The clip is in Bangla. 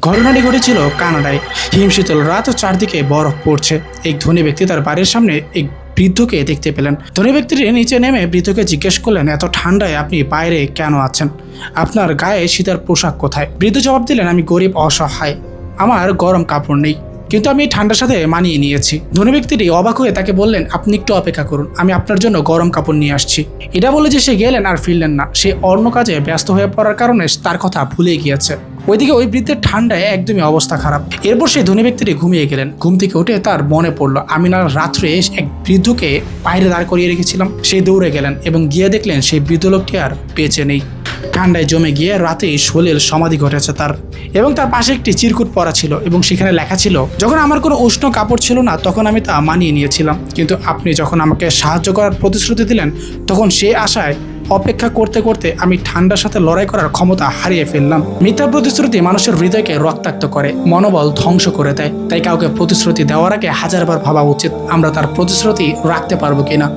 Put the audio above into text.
ঘটনাটি ঘটেছিল কানাডায়। হিমশীতল রাত ও চারদিকে বরফ পড়ছে। এক ধনী ব্যক্তি তার বাড়ির সামনে এক বৃদ্ধকে দেখতে পেলেন। ধনী ব্যক্তিটি নিচে নেমে বৃদ্ধকে জিজ্ঞেস করলেন, এত ঠান্ডায় আপনি বাইরে কেন আছেন? আপনার গায়ে শীতের পোশাক কোথায়? বৃদ্ধ জবাব দিলেন, আমি গরিব অসহায়, আমার গরম কাপড় নেই, কিন্তু আমি ঠান্ডার সাথে মানিয়ে নিয়েছি। ধনী ব্যক্তিটি অবাক হয়ে তাকে বললেন, আপনি একটু অপেক্ষা করুন, আমি আপনার জন্য গরম কাপড় নিয়ে আসছি। এটা বলে যে সে গেলেন আর ফিরলেন না। সে অন্য কাজে ব্যস্ত হয়ে পড়ার কারণে তার কথা ভুলে গিয়েছে। ওইদিকে ওই বৃদ্ধের ঠান্ডায় একদমই অবস্থা খারাপ। এরপর সেই ধনী ব্যক্তিটি ঘুমিয়ে গেলেন। ঘুম থেকে উঠে তার মনে পড়লো, আমি না রাত্রে এক বৃদ্ধকে বাইরে দাঁড় করিয়ে রেখেছিলাম। সে দৌড়ে গেলেন এবং গিয়ে দেখলেন সেই বৃদ্ধ লোকটি আর বেঁচে নেই। ঠান্ডায় জমে গিয়ে রাতেই সলিল সমাধি ঘটেছে তার, এবং তার পাশে একটি চিরকুট পরা ছিল এবং সেখানে লেখা ছিল, যখন আমার কোনো উষ্ণ কাপড় ছিল না তখন আমি তা মানিয়ে নিয়েছিলাম, কিন্তু আপনি যখন আমাকে সাহায্য করার প্রতিশ্রুতি দিলেন তখন সে আশায় অপেক্ষা করতে করতে আমি ঠান্ডার সাথে লড়াই করার ক্ষমতা হারিয়ে ফেললাম। মিথ্যা প্রতিশ্রুতি মানুষের হৃদয়কে রক্তাক্ত করে, মনোবল ধ্বংস করে দেয়। তাই কাউকে প্রতিশ্রুতি দেওয়ার আগে হাজারবার ভাবা উচিত আমরা তার প্রতিশ্রুতি রাখতে পারবো কিনা।